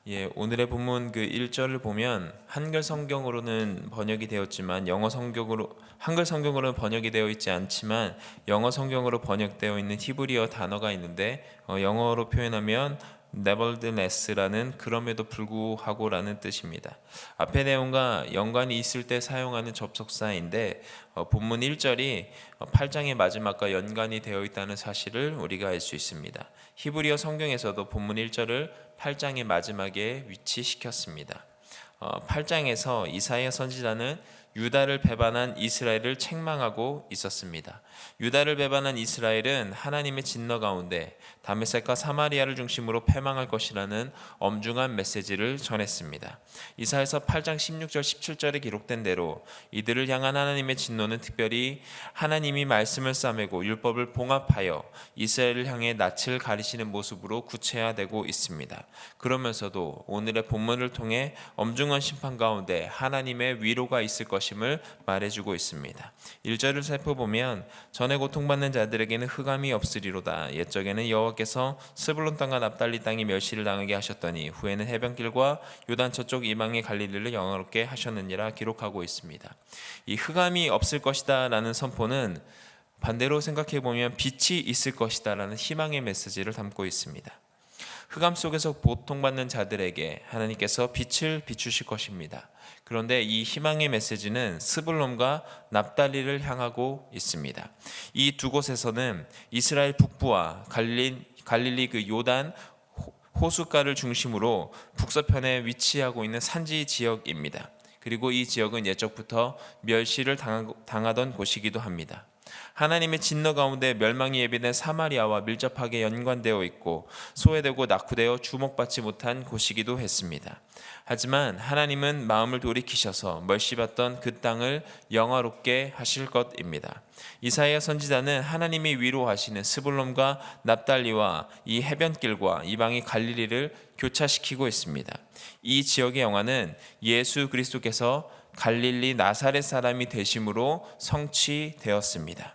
예, 오늘의 본문 그 1절을 보면 한글 성경으로는 번역이 되었지만 한글 성경으로는 번역이 되어 있지 않지만 영어 성경으로 번역되어 있는 히브리어 단어가 있는데 영어로 표현하면 nevertheless라는 그럼에도 불구하고라는 뜻입니다. 앞의 내용과 연관이 있을 때 사용하는 접속사인데 본문 1절이 8장의 마지막과 연관이 되어 있다는 사실을 우리가 알 수 있습니다. 히브리어 성경에서도 본문 1절을 8장의 마지막에 위치시켰습니다. 8장에서 이사야 선지자는 유다를 배반한 이스라엘을 책망하고 있었습니다. 유다를 배반한 이스라엘은 하나님의 진노 가운데 다메섹과 사마리아를 중심으로 패망할 것이라는 엄중한 메시지를 전했습니다. 이사야서 8장 16절 17절에 기록된 대로 이들을 향한 하나님의 진노는 특별히 하나님이 말씀을 싸매고 율법을 봉합하여 이스라엘을 향해 낯을 가리시는 모습으로 구체화되고 있습니다. 그러면서도 오늘의 본문을 통해 엄중한 심판 가운데 하나님의 위로가 있을 것임을 말해주고 있습니다. 1절을 살펴보면 전에 고통받는 자들에게는 흑암이 없으리로다. 옛적에는 여호와께서 스불론 땅과 납달리 땅이 멸시를 당하게 하셨더니 후에는 해변길과 요단 저쪽 이방의 갈릴리를 영화롭게 하셨느니라 기록하고 있습니다. 이 흑암이 없을 것이다 라는 선포는 반대로 생각해 보면 빛이 있을 것이다 라는 희망의 메시지를 담고 있습니다. 흑암 속에서 고통받는 자들에게 하나님께서 빛을 비추실 것입니다. 그런데 이 희망의 메시지는 스불론과 납달리를 향하고 있습니다. 이 두 곳에서는 이스라엘 북부와 갈릴리 그 요단 호숫가를 중심으로 북서편에 위치하고 있는 산지 지역입니다. 그리고 이 지역은 옛적부터 멸시를 당하던 곳이기도 합니다. 하나님의 진노 가운데 멸망이 예비된 사마리아와 밀접하게 연관되어 있고 소외되고 낙후되어 주목받지 못한 곳이기도 했습니다. 하지만 하나님은 마음을 돌이키셔서 멸시받던 그 땅을 영화롭게 하실 것입니다. 이사야 선지자는 하나님이 위로하시는 스불론과 납달리와 이 해변길과 이방의 갈릴리를 교차시키고 있습니다. 이 지역의 영화는 예수 그리스도께서 갈릴리 나사렛 사람이 되심으로 성취되었습니다.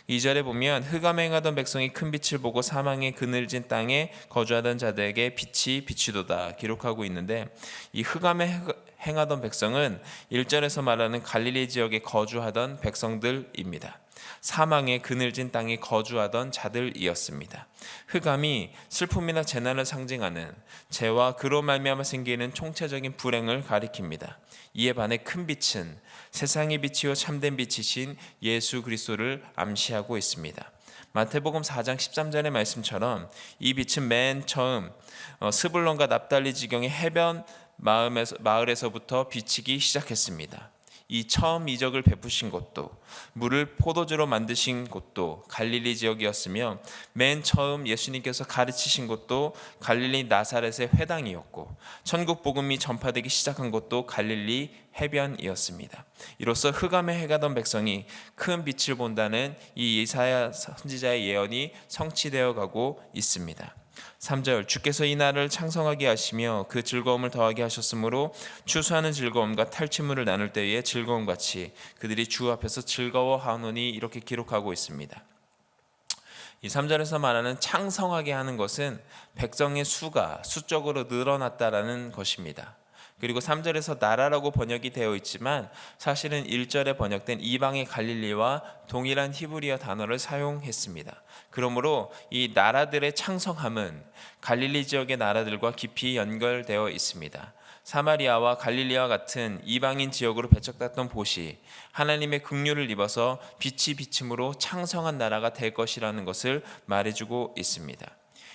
2절에 보면 흑암에 행하던 백성이 큰 빛을 보고 사망의 그늘진 땅에 거주하던 자들에게 빛이 비치도다 기록하고 있는데, 이 흑암에 행하던 백성은 1절에서 말하는 갈릴리 지역에 거주하던 백성들입니다. 사망의 그늘진 땅에 거주하던 자들이었습니다. 흑암이 슬픔이나 재난을 상징하는 죄와 그로 말미암아 생기는 총체적인 불행을 가리킵니다. 이에 반해 큰 빛은 세상의 빛이요 참된 빛이신 예수 그리스도를 암시하고 있습니다. 마태복음 4장 13절의 말씀처럼 이 빛은 맨 처음 스불론과 납달리 지경의 해변 마을에서부터 비치기 시작했습니다. 이 처음 이적을 베푸신 곳도 물을 포도주로 만드신 곳도 갈릴리 지역이었으며, 맨 처음 예수님께서 가르치신 곳도 갈릴리 나사렛의 회당이었고, 천국 복음이 전파되기 시작한 곳도 갈릴리 해변이었습니다. 이로써 흑암에 행하던 백성이 큰 빛을 본다는 이 이사야 선지자의 예언이 성취되어 가고 있습니다. 3절 주께서 이 날을 창성하게 하시며 그 즐거움을 더하게 하셨으므로 추수하는 즐거움과 탈취물을 나눌 때의 즐거움같이 그들이 주 앞에서 즐거워하노니 이렇게 기록하고 있습니다. 이 3절에서 말하는 창성하게 하는 것은 백성의 수가 수적으로 늘어났다라는 것입니다. 그리고 3절에서 나라라고 번역이 되어 있지만 사실은 1절에 번역된 이방의 갈릴리와 동일한 히브리어 단어를 사용했습니다. 그러므로 이 나라들의 창성함은 갈릴리 지역의 나라들과 깊이 연결되어 있습니다. 사마리아와 갈릴리와 같은 이방인 지역으로 배척됐던 곳이 하나님의 긍휼을 입어서 빛이 비침으로 창성한 나라가 될 것이라는 것을 말해주고 있습니다.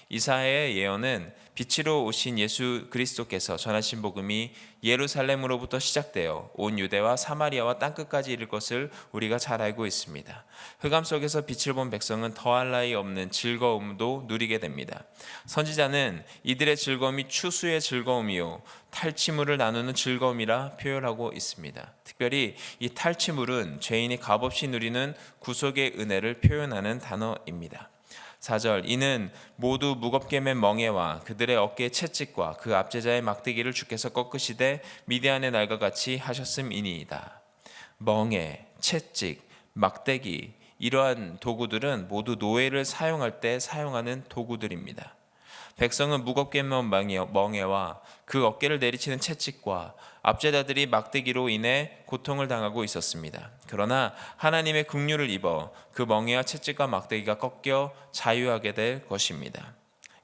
이사야의 예언은 빛으로 오신 예수 그리스도께서 전하신 복음이 예루살렘으로부터 시작되어 온 유대와 사마리아와 땅끝까지 이를 것을 우리가 잘 알고 있습니다. 흑암 속에서 빛을 본 백성은 더할 나위 없는 즐거움도 누리게 됩니다. 선지자는 이들의 즐거움이 추수의 즐거움이요 탈취물을 나누는 즐거움이라 표현하고 있습니다. 특별히 이 탈취물은 죄인이 값없이 누리는 구속의 은혜를 표현하는 단어입니다. 4절 이는 모두 무겁게 맨 멍에와 그들의 어깨의 채찍과 그 압제자의 막대기를 주께서 꺾으시되 미디안의 날과 같이 하셨음이니이다. 멍에, 채찍, 막대기 이러한 도구들은 모두 노예를 사용할 때 사용하는 도구들입니다. 백성은 무겁게 맨 멍에와 그 어깨를 내리치는 채찍과 압제자들이 막대기로 인해 고통을 당하고 있었습니다. 그러나 하나님의 긍휼을 입어 그 멍에와 채찍과 막대기가 꺾여 자유하게 될 것입니다.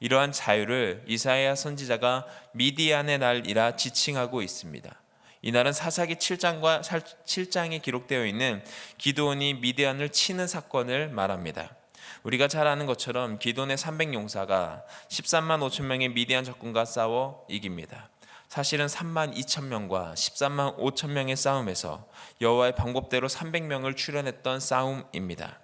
이러한 자유를 이사야 선지자가 미디안의 날이라 지칭하고 있습니다. 이 날은 사사기 7장에 기록되어 있는 기드온이 미디안을 치는 사건을 말합니다. 우리가 잘 아는 것처럼 기드온의 300용사가 13만 5천 명의 미디안 적군과 싸워 이깁니다. 사실은 3만 2천 명과 13만 5천 명의 싸움에서 여호와의 방법대로 300명을 출현했던 싸움입니다.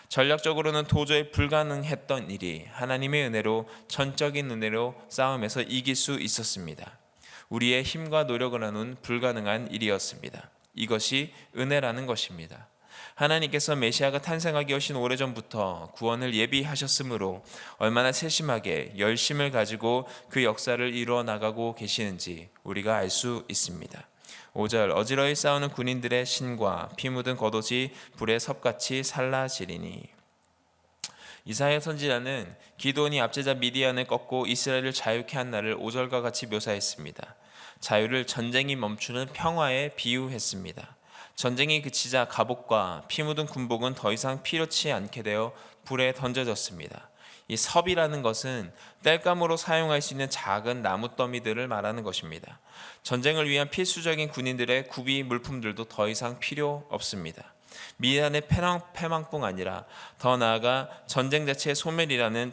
전략적으로는 도저히 불가능했던 일이 하나님의 은혜로, 전적인 은혜로 싸움에서 이길 수 있었습니다. 우리의 힘과 노력을 하는 불가능한 일이었습니다. 이것이 은혜라는 것입니다. 하나님께서 메시아가 탄생하기 훨씬 오래전부터 구원을 예비하셨으므로 얼마나 세심하게 열심을 가지고 그 역사를 이루어 나가고 계시는지 우리가 알 수 있습니다. 5절 어지러이 싸우는 군인들의 신과 피 묻은 겉옷이 불에 섭같이 살라지리니. 이사야 선지자는 기드온이 압제자 미디안을 꺾고 이스라엘을 자유케 한 날을 5절과 같이 묘사했습니다. 자유를 전쟁이 멈추는 평화에 비유했습니다. 전쟁이 그치자 갑옷과 피 묻은 군복은 더 이상 필요치 않게 되어 불에 던져졌습니다. 이 섭이라는 것은 땔감으로 사용할 수 있는 작은 나무 더미들을 말하는 것입니다. 전쟁을 위한 필수적인 군인들의 구비 물품들도 더 이상 필요 없습니다. 미디안의 패망뿐 아니라 더 나아가 전쟁 자체의 소멸이라는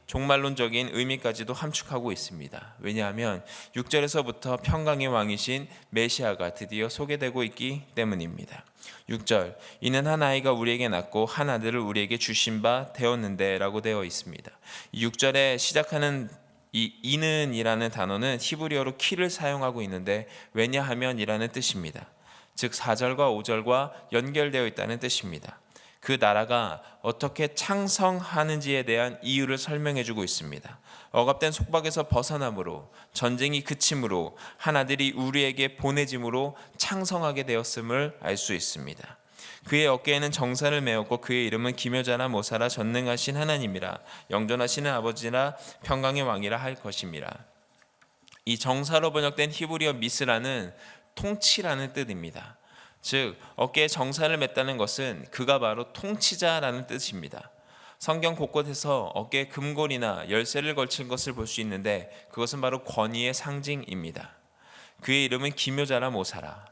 종말론적인 의미까지도 함축하고 있습니다. 왜냐하면 6절에서부터 평강의 왕이신 메시아가 드디어 소개되고 있기 때문입니다. 6절 이는 한 아이가 우리에게 낳고 한 아들을 우리에게 주신 바 되었는데 라고 되어 있습니다. 6절에 시작하는 이 이는이라는 단어는 히브리어로 키를 사용하고 있는데 왜냐하면 이라는 뜻입니다. 즉 4절과 5절과 연결되어 있다는 뜻입니다. 그 나라가 어떻게 창성하는지에 대한 이유를 설명해 주고 있습니다. 억압된 속박에서 벗어남으로, 전쟁이 그침으로, 한 아들이 우리에게 보내짐으로 창성하게 되었음을 알 수 있습니다. 그의 어깨에는 정사를 메었고 그의 이름은 기묘자나 모사라 전능하신 하나님이라 영존하시는 아버지라 평강의 왕이라 할 것임이라. 이 정사로 번역된 히브리어 미스라는 통치라는 뜻입니다. 즉 어깨에 정사를 맸다는 것은 그가 바로 통치자라는 뜻입니다. 성경 곳곳에서 어깨에 금골이나 열쇠를 걸친 것을 볼 수 있는데 그것은 바로 권위의 상징입니다. 그의 이름은 기묘자라 모사라.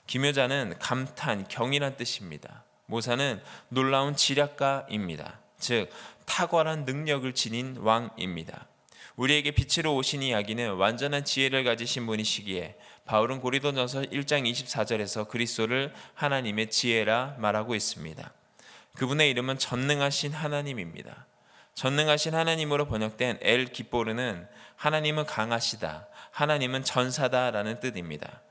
기묘자는 감탄, 경이란 뜻입니다. 모사는 놀라운 지략가입니다. 즉 탁월한 능력을 지닌 왕입니다. 우리에게 빛으로 오신 이야기는 완전한 지혜를 가지신 분이시기에 바울은 고린도전서 1장 24절에서 그리스도를 하나님의 지혜라 말하고 있습니다. 그분의 이름은 전능하신 하나님입니다. 전능하신 하나님으로 번역된 엘 기보르는 하나님은 강하시다, 하나님은 전사다라는 뜻입니다.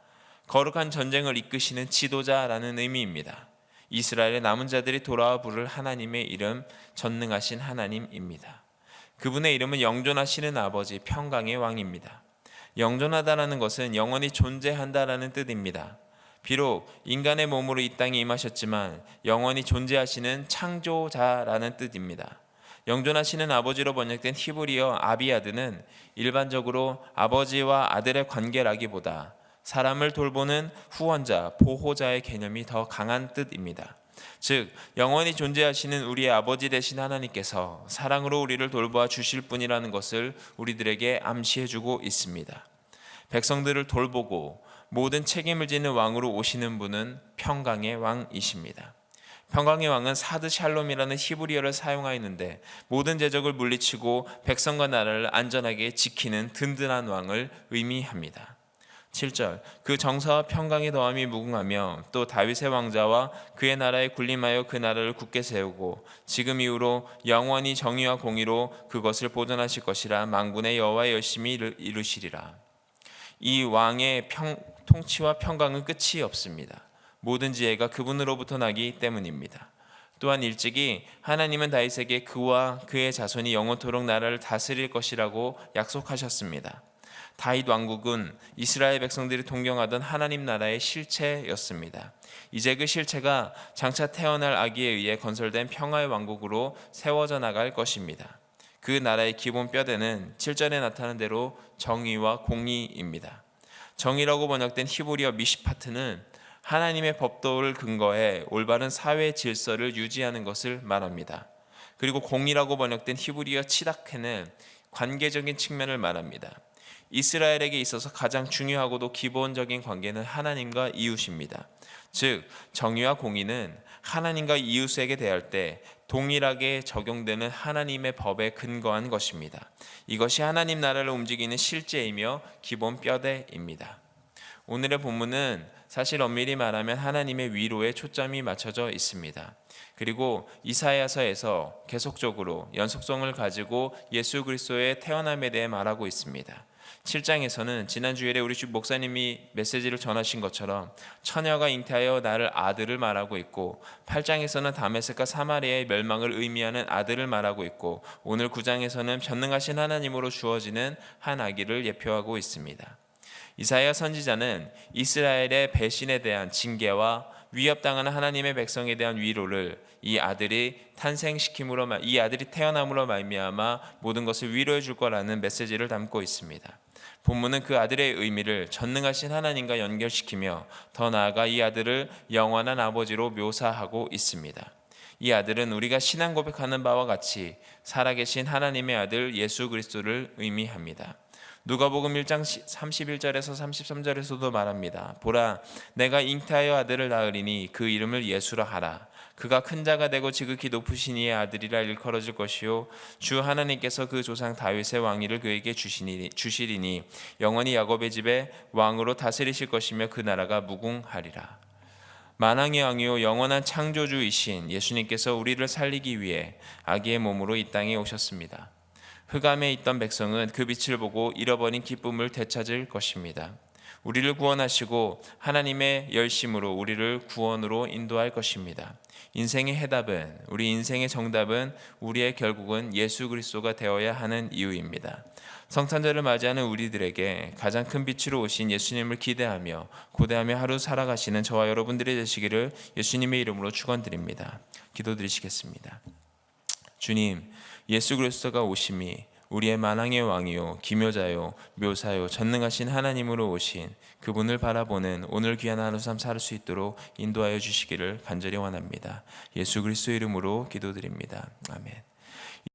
거룩한 전쟁을 이끄시는 지도자라는 의미입니다. 이스라엘의 남은 자들이 돌아와 부를 하나님의 이름 전능하신 하나님입니다. 그분의 이름은 영존하시는 아버지 평강의 왕입니다. 영존하다라는 것은 영원히 존재한다라는 뜻입니다. 비록 인간의 몸으로 이 땅에 임하셨지만 영원히 존재하시는 창조자라는 뜻입니다. 영존하시는 아버지로 번역된 히브리어 아비아드는 일반적으로 아버지와 아들의 관계라기보다 사람을 돌보는 후원자, 보호자의 개념이 더 강한 뜻입니다. 즉 영원히 존재하시는 우리의 아버지 되신 하나님께서 사랑으로 우리를 돌보아 주실 분이라는 것을 우리들에게 암시해주고 있습니다. 백성들을 돌보고 모든 책임을 지는 왕으로 오시는 분은 평강의 왕이십니다. 평강의 왕은 사드 샬롬이라는 히브리어를 사용하였는데 모든 제적을 물리치고 백성과 나라를 안전하게 지키는 든든한 왕을 의미합니다. 7절 그 정사와 평강의 더함이 무궁하며 또 다윗의 왕자와 그의 나라에 군림하여 그 나라를 굳게 세우고 지금 이후로 영원히 정의와 공의로 그것을 보존하실 것이라 만군의 여호와의 열심히 이루시리라. 이 왕의 통치와 평강은 끝이 없습니다. 모든 지혜가 그분으로부터 나기 때문입니다. 또한 일찍이 하나님은 다윗에게 그와 그의 자손이 영원토록 나라를 다스릴 것이라고 약속하셨습니다. 다윗 왕국은 이스라엘 백성들이 동경하던 하나님 나라의 실체였습니다. 이제 그 실체가 장차 태어날 아기에 의해 건설된 평화의 왕국으로 세워져 나갈 것입니다. 그 나라의 기본 뼈대는 7절에 나타난 대로 정의와 공의입니다. 정의라고 번역된 히브리어 미시파트는 하나님의 법도를 근거해 올바른 사회 질서를 유지하는 것을 말합니다. 그리고 공의라고 번역된 히브리어 치다케는 관계적인 측면을 말합니다. 이스라엘에게 있어서 가장 중요하고도 기본적인 관계는 하나님과 이웃입니다. 즉 정의와 공의는 하나님과 이웃에게 대할 때 동일하게 적용되는 하나님의 법에 근거한 것입니다. 이것이 하나님 나라를 움직이는 실제이며 기본 뼈대입니다. 오늘의 본문은 사실 엄밀히 말하면 하나님의 위로에 초점이 맞춰져 있습니다. 그리고 이사야서에서 계속적으로 연속성을 가지고 예수 그리스도의 태어남에 대해 말하고 있습니다. 7장에서는 지난 주일에 우리 주 목사님이 메시지를 전하신 것처럼 처녀가 잉태하여 낳을 아들을 말하고 있고, 8장에서는 다메섹과 사마리아의 멸망을 의미하는 아들을 말하고 있고, 오늘 9장에서는 전능하신 하나님으로 주어지는 한 아기를 예표하고 있습니다. 이사야 선지자는 이스라엘의 배신에 대한 징계와 위협당하는 하나님의 백성에 대한 위로를 이 아들이 태어남으로 말미암아 모든 것을 위로해 줄 거라는 메시지를 담고 있습니다. 본문은 그 아들의 의미를 전능하신 하나님과 연결시키며 더 나아가 이 아들을 영원한 아버지로 묘사하고 있습니다. 이 아들은 우리가 신앙 고백하는 바와 같이 살아계신 하나님의 아들 예수 그리스도를 의미합니다. 누가복음 1장 31절에서 33절에서도 말합니다. 보라, 내가 잉태하여 아들을 낳으리니 그 이름을 예수라 하라. 그가 큰 자가 되고 지극히 높으신 이의 아들이라 일컬어질 것이요 주 하나님께서 그 조상 다윗의 왕위를 그에게 주시리니 영원히 야곱의 집에 왕으로 다스리실 것이며 그 나라가 무궁하리라. 만왕의 왕이요 영원한 창조주이신 예수님께서 우리를 살리기 위해 아기의 몸으로 이 땅에 오셨습니다. 흑암에 있던 백성은 그 빛을 보고 잃어버린 기쁨을 되찾을 것입니다. 우리를 구원하시고 하나님의 열심으로 우리를 구원으로 인도할 것입니다. 인생의 해답은, 우리 인생의 정답은 우리의 결국은 예수 그리스도가 되어야 하는 이유입니다. 성탄절을 맞이하는 우리들에게 가장 큰 빛으로 오신 예수님을 기대하며 고대하며 하루 살아가시는 저와 여러분들이 되시기를 예수님의 이름으로 축원드립니다. 기도드리시겠습니다. 주님, 예수 그리스도가 오심이 우리의 만왕의 왕이요 기묘자요 묘사요 전능하신 하나님으로 오신 그분을 바라보는 오늘 귀한 하루 삶 살 수 있도록 인도하여 주시기를 간절히 원합니다. 예수 그리스도 이름으로 기도드립니다. 아멘.